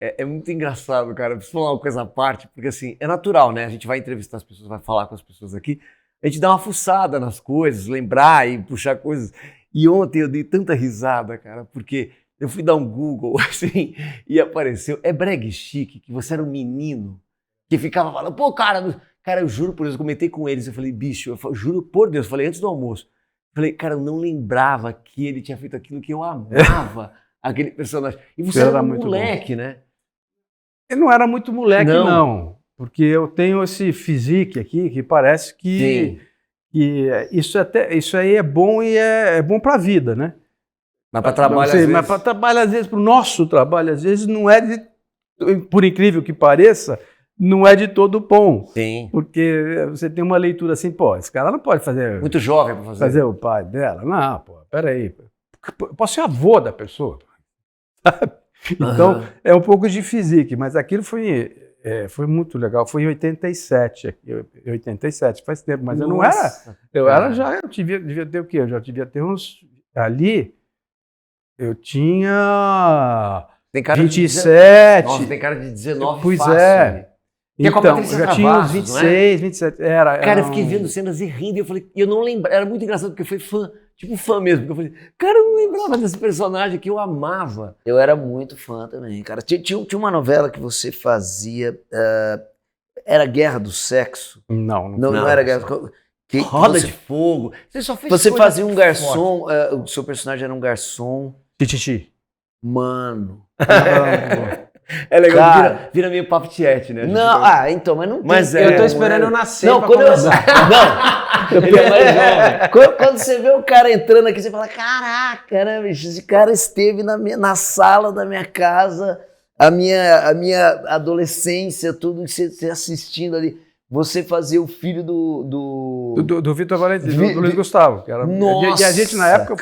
É muito engraçado, cara. Preciso falar uma coisa à parte, porque assim, é natural, né? A gente vai entrevistar as pessoas, vai falar com as pessoas aqui, a gente dá uma fuçada nas coisas, lembrar e puxar coisas. E ontem eu dei tanta risada, cara, porque eu fui dar um Google, assim, e apareceu. É brega chique, que você era um menino que ficava falando, pô, cara, cara, eu juro por Deus, eu comentei com eles, eu falei, bicho, juro por Deus, eu falei antes do almoço, eu falei, cara, eu não lembrava que ele tinha feito aquilo que eu amava, aquele personagem. E você era um muito moleque, bom. né? Eu não era muito moleque, Não. não, porque eu tenho esse physique aqui que parece Sim. que isso aí é bom e é bom para a vida, né? Mas para trabalho, às vezes... Mas para trabalho, às vezes, para o nosso trabalho, às vezes, não é de, por incrível que pareça, não é de todo bom. Sim. Porque você tem uma leitura assim, pô, esse cara não pode fazer... Muito jovem para fazer o pai dela. Não, pô, peraí. Eu posso ser avô da pessoa, sabe? Então, é um pouco de physique, mas aquilo foi muito legal. Foi em 87, 87, faz tempo, mas eu não era... Eu devia ter o quê? Eu já devia ter uns... Ali, eu tinha... Tem cara 27. Nossa, tem cara de 19 pois fácil. É. Então, eu já tinha uns 26, 27. Cara, eu fiquei vendo cenas e rindo, e eu falei, eu não lembrava, era muito engraçado, porque eu fui fã, tipo fã mesmo, porque eu falei, cara, eu não lembrava desse personagem que eu amava. Eu era muito fã também, cara. Tinha uma novela que você fazia, era Guerra do Sexo? Não era Guerra do Sexo. Roda de Fogo. Você só fez Você fazia um garçom, o seu personagem era um garçom. Tititi. Mano. É legal, cara, vira meio papo tiete, né? Não, então, mas não tem. Mas eu tô esperando eu nascer. Não, quando não, ele é mais jovem. Quando você vê o cara entrando aqui, você fala, caraca, né, bicho? Esse cara esteve na sala da minha casa, a minha adolescência, tudo que você assistindo ali. Você fazia o filho do Vitor Valentim, do Luiz Gustavo. Que era, nossa, e a gente, na época,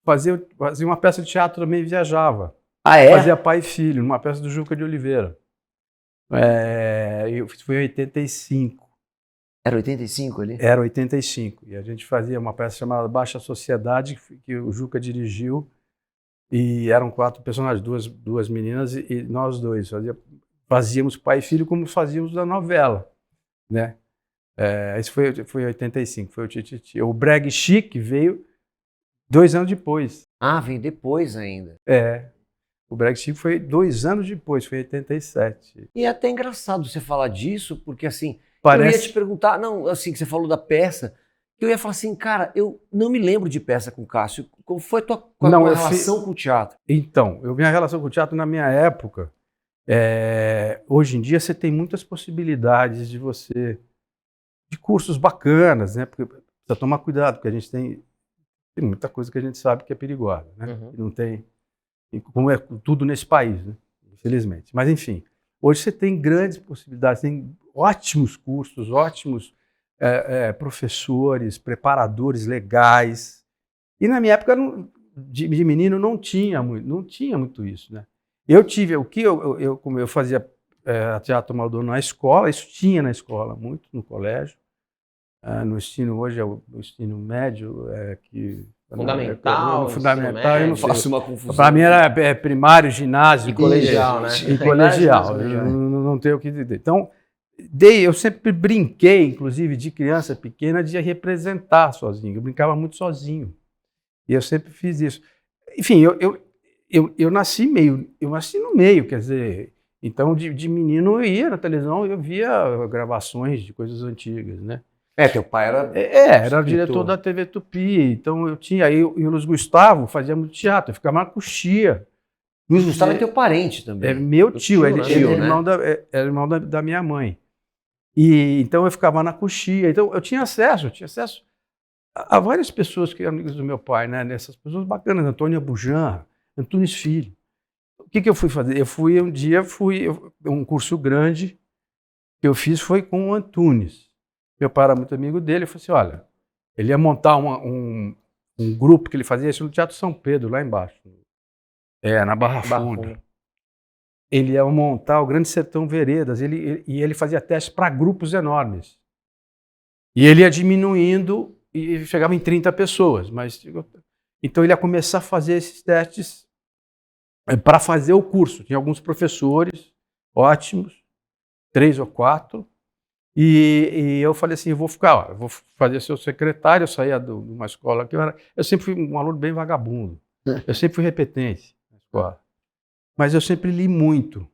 fazia uma peça de teatro também, viajava. Ah, é? Fazia Pai e Filho, numa peça do Juca de Oliveira. Foi em 85. Era 85 ali? Era 85. E a gente fazia uma peça chamada Baixa Sociedade, que o Juca dirigiu. E eram 4 personagens, duas meninas e nós dois. Fazíamos Pai e Filho como fazíamos na novela, né? Isso foi em 85, foi o Tititi. O Breg Chic veio 2 anos depois. Ah, veio depois ainda. O Breg Chic foi 2 anos depois, foi em 87. E é até engraçado você falar disso, porque assim, eu ia te perguntar, não, assim, que você falou da peça, eu ia falar assim, cara, eu não me lembro de peça com o Cássio. Como foi a tua relação com o teatro? Então, minha relação com o teatro na minha época, hoje em dia você tem muitas possibilidades de cursos bacanas, né? Porque precisa tomar cuidado, porque a gente tem muita coisa que a gente sabe que é perigosa, né? Não tem, como é tudo nesse país, né? Infelizmente. Mas enfim, hoje você tem grandes possibilidades, tem ótimos cursos, ótimos professores, preparadores legais. E na minha época de menino não tinha muito isso, né? Como eu fazia teatro Maldono na escola, isso tinha na escola, muito no colégio. No ensino, hoje é o ensino médio, fundamental, fundamental, eu não faço uma confusão. Para mim era primário, ginásio e colegial, né? E colegial, não tenho o que dizer. Então, eu sempre brinquei, inclusive de criança pequena, de representar sozinho. Eu brincava muito sozinho. E eu sempre fiz isso. Enfim, eu nasci no meio, quer dizer, então de menino eu ia na televisão, eu via gravações de coisas antigas, né? Teu pai era... era diretor da TV Tupi, então eu tinha, e o Luiz Gustavo fazia muito teatro, eu ficava na coxia. Luiz Gustavo é teu parente também. É meu tio, ele era irmão da minha mãe. E então eu ficava na coxia, então eu tinha acesso a várias pessoas que eram amigos do meu pai, né? Essas pessoas bacanas, Antônio Bujan, Antunes Filho. O que eu fui fazer? Um curso grande que eu fiz foi com o Antunes. Meu pai era muito amigo dele, eu falei assim, olha, ele ia montar um grupo que ele fazia isso no Teatro São Pedro, lá embaixo, na Barra Funda. Ele ia montar o Grande Sertão Veredas, e ele fazia testes para grupos enormes. E ele ia diminuindo e chegava em 30 pessoas. Então ele ia começar a fazer esses testes para fazer o curso. Tinha alguns professores ótimos, 3 ou 4, e eu falei assim, eu vou ficar, eu vou fazer seu secretário. Eu saía de uma escola que eu sempre fui um aluno bem vagabundo, eu sempre fui repetente na escola, mas eu sempre li muito,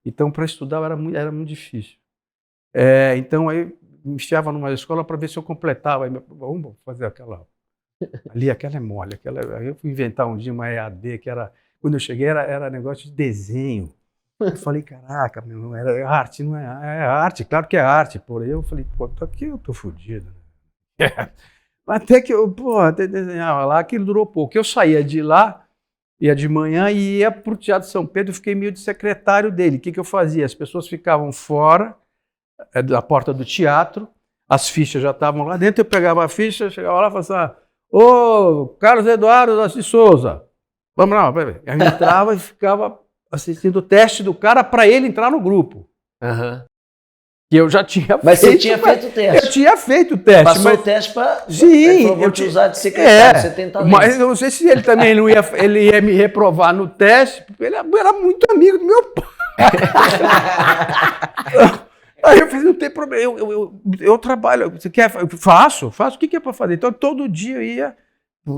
então para estudar era muito difícil. Então aí me enfiava numa escola para ver se eu completava, aí, vamos fazer aquela é mole, aí eu fui inventar um dia uma EAD que era, quando eu cheguei era negócio de desenho. Eu falei, caraca, meu, era arte, não é arte, claro que é arte. Porém, eu falei, pô, aqui eu tô fodido. Até que eu, até desenhava lá, aquilo durou pouco. Eu saía de lá, ia de manhã e ia pro Teatro São Pedro, fiquei meio de secretário dele. O que eu fazia? As pessoas ficavam fora da porta do teatro, as fichas já estavam lá dentro, eu pegava a ficha, chegava lá e falava assim, ô, Carlos Eduardo da Souza, vamos lá, eu entrava e ficava assistindo o teste do cara para ele entrar no grupo. Uhum. Que eu já tinha feito. Mas você tinha feito o teste? Eu tinha feito o teste. Passou o teste para... Sim. Eu te usar de secretário, você tenta mas eu não sei se ele também não ia, ele ia me reprovar no teste, porque ele era muito amigo do meu pai. Aí eu falei, não tem problema, eu trabalho, você quer? Eu faço, o que é para fazer? Então todo dia eu ia...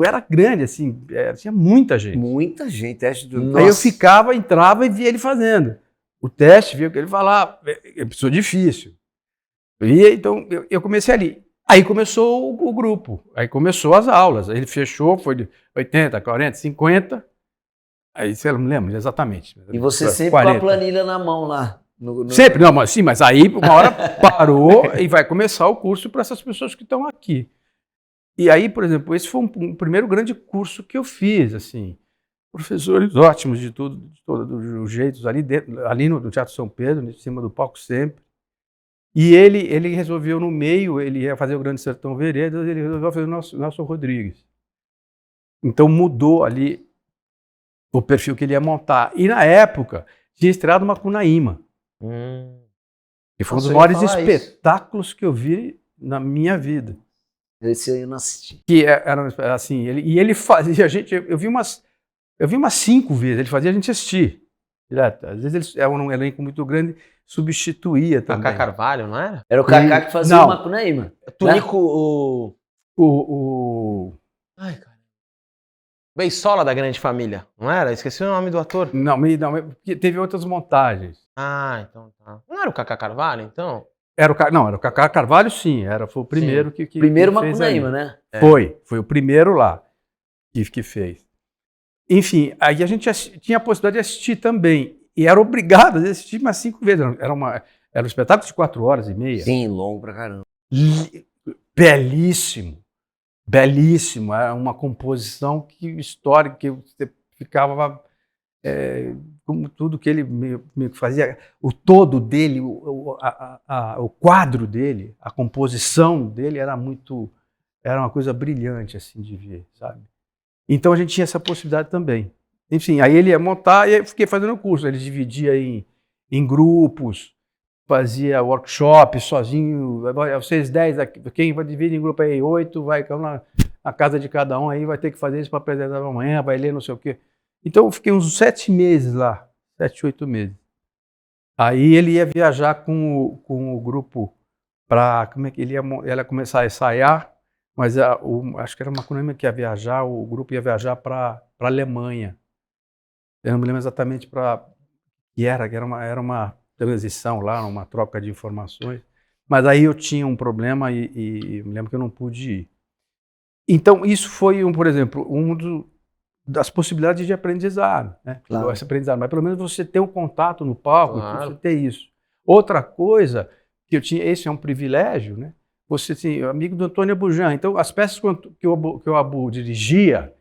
Era grande, assim, tinha muita gente. Muita gente, teste do... Aí eu ficava, entrava e via ele fazendo. O teste, via o que ele falava, é pessoa difícil. E então eu comecei ali. Aí começou o grupo, aí começou as aulas. Aí ele fechou, foi de 80, 40, 50. Aí você não me lembra exatamente. E você sempre 40. com a planilha na mão lá. Sempre, não, mas sim, mas aí uma hora parou e vai começar o curso para essas pessoas que estão aqui. E aí, por exemplo, esse foi um primeiro grande curso que eu fiz, assim, professores ótimos de todos os jeitos, ali no Teatro São Pedro, em cima do palco sempre. E ele resolveu no meio, ele ia fazer o Grande Sertão Veredas, ele resolveu fazer o Nelson Rodrigues. Então mudou ali o perfil que ele ia montar. E na época, tinha estreado Macunaíma, que foi um dos maiores espetáculos que eu vi na minha vida. Esse aí eu não assisti. Que era assim, ele fazia a gente, eu vi umas 5 vezes, ele fazia a gente assistir direto. Às vezes ele era um elenco muito grande, substituía também. Cacá Carvalho, não era? Era o Cacá que fazia o Macunaíma. Tunico, né? Ai, cara. Beisola da Grande Família, não era? Esqueci o nome do ator. Não, porque teve outras montagens. Ah, então tá. Não era o Cacá Carvalho, então? Era o Cacá Carvalho, sim, foi o primeiro que primeiro que fez Macunaíma, aí. né? Foi o primeiro lá que fez. Enfim, aí a gente tinha a possibilidade de assistir também, e era obrigado a assistir umas 5 vezes. Era um espetáculo de 4h30. Sim, longo pra caramba. Belíssimo, belíssimo, era uma composição histórica, que você ficava... como tudo que ele me fazia, o todo dele, o quadro dele, a composição dele era uma coisa brilhante assim de ver, sabe? Então a gente tinha essa possibilidade também. Enfim, aí ele ia montar e eu fiquei fazendo o curso. Ele dividia em grupos, fazia workshop sozinho. Vocês 10, quem vai dividir em grupo aí 8, vai na casa de cada um, aí vai ter que fazer isso para apresentar amanhã, vai ler não sei o quê. Então eu fiquei uns 7 meses lá, 7, 8 meses. Aí ele ia viajar com o grupo para... Como é que ele ia começar a ensaiar, mas acho que era uma Macunaíma que ia viajar, o grupo ia viajar para a Alemanha. Eu não me lembro exatamente para que era uma transição lá, uma troca de informações. Mas aí eu tinha um problema e me lembro que eu não pude ir. Então isso foi, por exemplo, das possibilidades de aprendizado, né? Claro. Esse aprendizado, mas pelo menos você ter um contato no palco, Claro. você ter isso. Outra coisa que eu tinha, esse é um privilégio, né? Você assim, amigo do Antônio Abujan, então as peças que o Abu dirigia,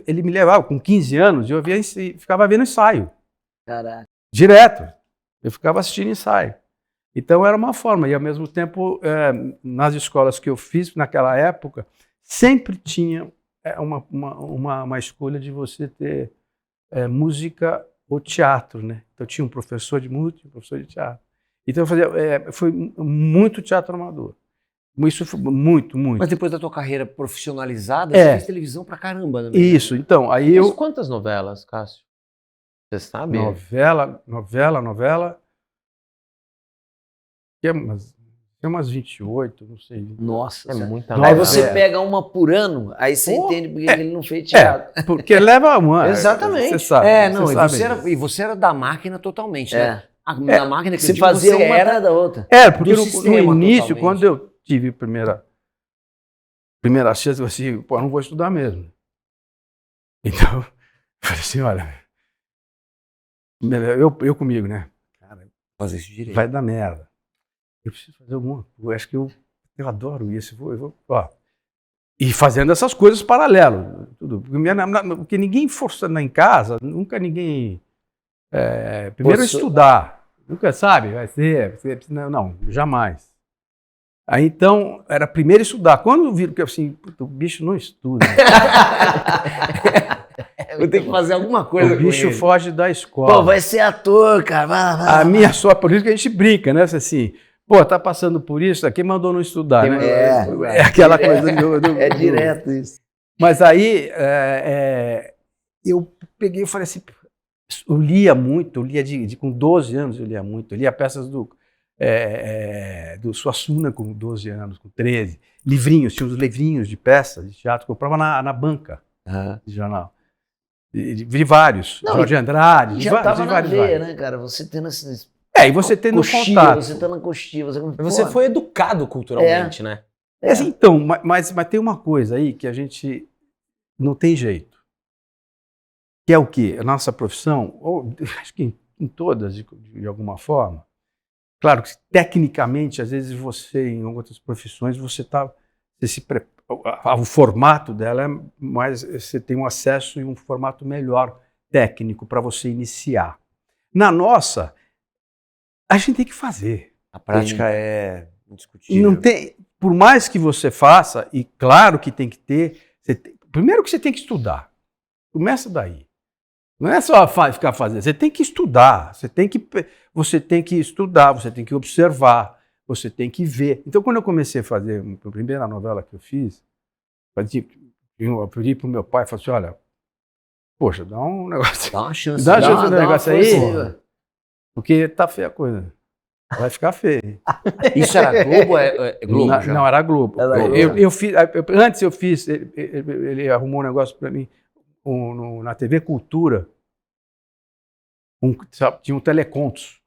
ele me levava com 15 anos, eu ficava vendo ensaio. Caraca. Direto. Eu ficava assistindo ensaio. Então era uma forma, e ao mesmo tempo, nas escolas que eu fiz naquela época, sempre tinha uma escolha de você ter música ou teatro, né? Então tinha um professor de música, um professor de teatro. Então eu fazia, foi muito teatro amador. Isso foi muito. Mas depois da tua carreira profissionalizada, você fez televisão pra caramba, né? Isso, então, aí Mas quantas novelas, Cássio? Você sabe? Novela. Tem umas 28, não sei. Nossa. É muita Aí novela. você pega uma por ano, aí você Pô, entende por que ele não fez teatro. Porque leva uma. Exatamente. Você sabe. Não, você e sabe você, disso. você era da máquina totalmente, né? Na máquina que eu Você digo, fazia você uma era atrás da outra. Porque do no sistema início, totalmente. quando eu tive a primeira chance, eu falei assim, pô, eu não vou estudar mesmo. Então, eu falei assim, olha, eu comigo, né? Cara, fazer isso direito. vai dar merda. Eu preciso fazer alguma coisa. Eu acho que eu adoro isso. Ó. E fazendo essas coisas paralelo. Tudo. Porque ninguém forçando em casa, nunca ninguém... primeiro estudar. Nunca sabe, vai ser... Não, jamais. Aí então, era primeiro estudar. Quando viram que assim, o bicho não estuda. Eu tenho que fazer alguma coisa O bicho com ele. foge da escola. Pô, vai ser ator, cara. Vai. A minha só, por isso que a gente brinca, né? Assim, pô, tá passando por isso, quem mandou não estudar, né? É aquela coisa É direto isso. Mas aí, eu peguei e falei assim, eu lia muito, com 12 anos eu lia muito, eu lia peças do Suassuna com 12 anos, com 13, livrinhos, tinha uns livrinhos de peças de teatro que eu comprava na banca de jornal. De vários, Jorge Andrade, já vários, tava na vários, veia, vários. né, cara? Você tendo esses... E você tendo contato. Você tá na coxinha. Você foi educado culturalmente, né? Assim, então, mas tem uma coisa aí que a gente não tem jeito. Que é o quê? A nossa profissão, ou, acho que em todas, de alguma forma. Claro que tecnicamente, às vezes você, em outras profissões, o formato dela é mais, você tem um acesso e um formato melhor técnico para você iniciar. Na nossa, a gente tem que fazer. A prática é indiscutível. Não tem, por mais que você faça, e claro que tem que ter, primeiro que você tem que estudar. Começa daí. Não é só ficar fazendo, você tem que estudar, você tem que estudar, você tem que observar, você tem que ver. Então, quando eu comecei a fazer a primeira novela que eu fiz, eu pedi para o meu pai e falei assim, olha, poxa, dá um negócio. Dá uma chance. Dá uma chance no negócio aí, força, porque tá feia a coisa. Vai ficar feio. Isso era Globo? É Globo já? Não, era Globo. Era Globo. Antes eu fiz, ele arrumou um negócio para mim na TV Cultura. Tinha um telecontos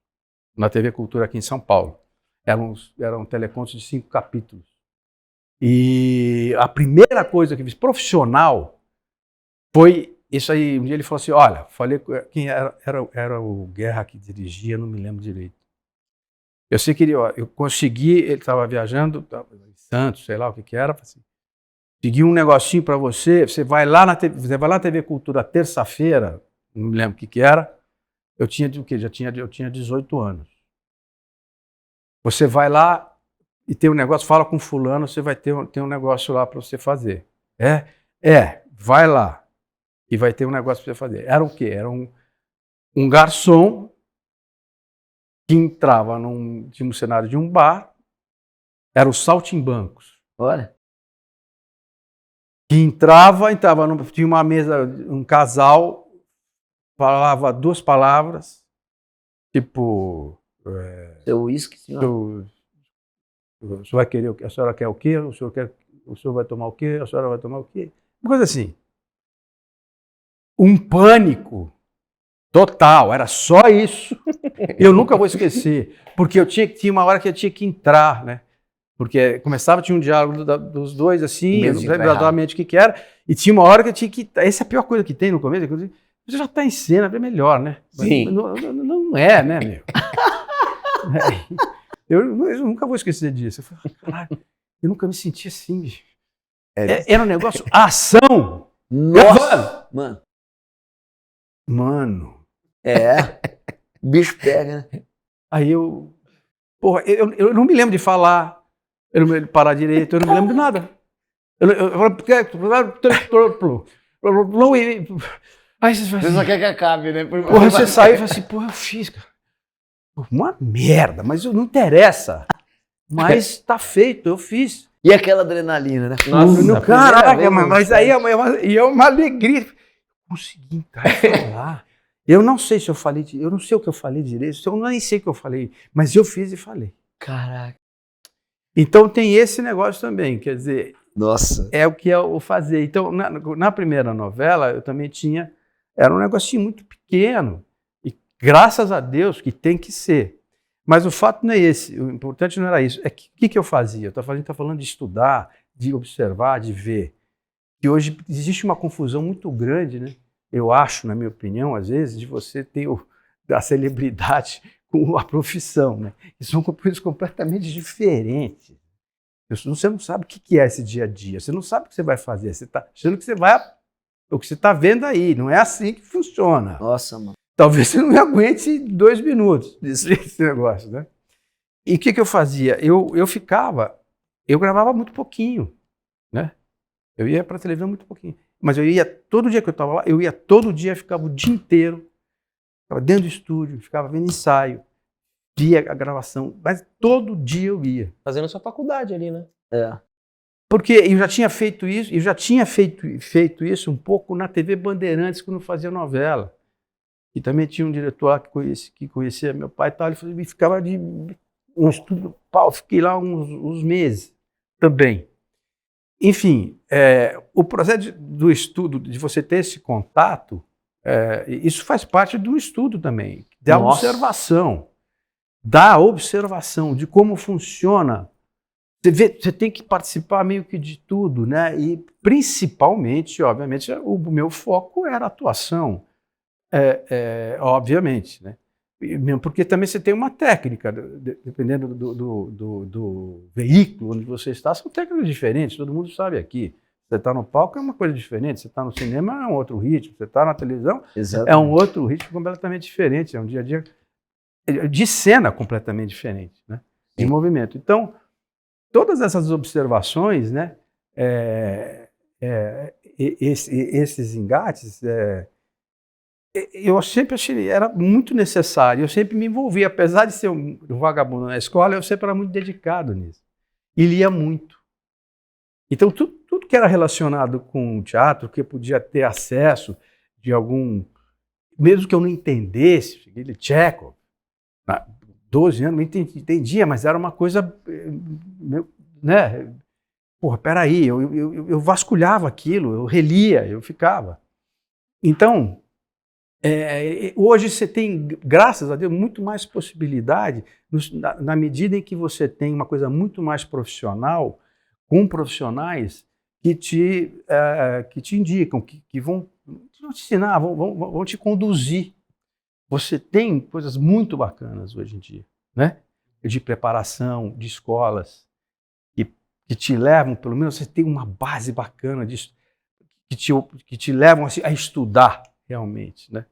na TV Cultura aqui em São Paulo. Eram telecontos de 5 capítulos. E a primeira coisa que eu fiz profissional foi isso aí. Um dia ele falou assim, olha, falei quem era o Guerra que dirigia, não me lembro direito. Eu sei que eu consegui, ele estava viajando, em Santos, sei lá o que era, assim, consegui um negocinho para você vai lá na TV Cultura terça-feira, não me lembro o que era, eu tinha o quê? Eu tinha 18 anos. Você vai lá e tem um negócio, fala com fulano, você vai ter um negócio lá para você fazer. Vai lá e vai ter um negócio para você fazer. Era o quê? Era um garçom que entrava tinha um cenário de um bar, era o Saltimbancos. Olha. Que tinha uma mesa, um casal, falava 2 palavras, tipo... Seu uísque, senhor. O senhor vai querer o quê? A senhora quer o quê? O senhor vai tomar o quê? A senhora vai tomar o quê? Uma coisa assim. Um pânico total, era só isso. Eu nunca vou esquecer, porque tinha uma hora que eu tinha que entrar, né? Porque tinha um diálogo dos dois, assim, eu não lembro exatamente o que era, e tinha uma hora que eu tinha que... Essa é a pior coisa que tem no começo, você já está em cena, é melhor, né? Sim. Não é, né, meu? Eu nunca vou esquecer disso. Eu falei, caralho, eu nunca me senti assim, bicho. Era um negócio, ação! Nossa! Mano. O bicho pega, né? Aí eu não me lembro de falar, eu não me lembro de parar direito, eu não me lembro de nada. Aí Você só quer que acabe, né? Porra, você saiu e fala assim, porra, eu fiz, cara. Uma merda, mas não interessa. Mas tá feito, eu fiz. E aquela adrenalina, né? Nossa, caraca, mas aí é uma alegria. Consegui entrar e falar. Eu não sei se eu falei, eu não sei o que eu falei direito, eu nem sei o que eu falei, mas eu fiz e falei. Caraca. Então tem esse negócio também, quer dizer, Nossa. é o que é o fazer. Então, na primeira novela, eu também tinha, era um negocinho muito pequeno, e graças a Deus que tem que ser. Mas o fato não é esse, o importante não era isso. É que eu fazia? Eu estou falando de estudar, de observar, de ver. E hoje existe uma confusão muito grande, né? Eu acho, na minha opinião, às vezes, de você ter a celebridade com a profissão, né? E são coisas completamente diferentes. Você não sabe o que é esse dia a dia, você não sabe o que você vai fazer, você está achando que você vai... O que você está vendo aí, não é assim que funciona. Nossa, mano. Talvez você não me aguente 2 minutos desse negócio, né? E o que eu fazia? Eu gravava muito pouquinho, né? Eu ia para a televisão muito pouquinho. Mas eu ia, todo dia que eu estava lá, eu ia todo dia, ficava o dia inteiro, ficava dentro do estúdio, ficava vendo ensaio, via a gravação, mas todo dia eu ia. Fazendo sua faculdade ali, né? É. Porque eu já tinha feito isso, feito isso um pouco na TV Bandeirantes, quando eu fazia novela. E também tinha um diretor lá que conhecia meu pai e tal, ele ficava de um estúdio, pau, fiquei lá uns meses também. Enfim, o processo do estudo, de você ter esse contato, isso faz parte do estudo também, da observação, de como funciona. Você tem que participar meio que de tudo, né? E principalmente, obviamente, o meu foco era a atuação, obviamente, né? Porque também você tem uma técnica, dependendo do veículo onde você está, são técnicas diferentes, todo mundo sabe aqui. Você está no palco é uma coisa diferente, você está no cinema é um outro ritmo, você está na televisão é um outro ritmo completamente diferente, é um dia a dia de cena completamente diferente, né? De movimento. Então, todas essas observações, né, esses engates, eu sempre achei era muito necessário, eu sempre me envolvi, apesar de ser um vagabundo na escola, eu sempre era muito dedicado nisso, e lia muito. Então, tudo que era relacionado com o teatro, que eu podia ter acesso de algum, mesmo que eu não entendesse, ele Tchekhov, 12 anos, não entendia, mas era uma coisa, né? Porra, peraí, eu vasculhava aquilo, eu relia, eu ficava. Então, hoje você tem, graças a Deus, muito mais possibilidade, na medida em que você tem uma coisa muito mais profissional, com profissionais que te indicam, que vão te ensinar, vão te conduzir. Você tem coisas muito bacanas hoje em dia, né? De preparação, de escolas, que te levam, pelo menos você tem uma base bacana disso, que te levam a estudar realmente, né?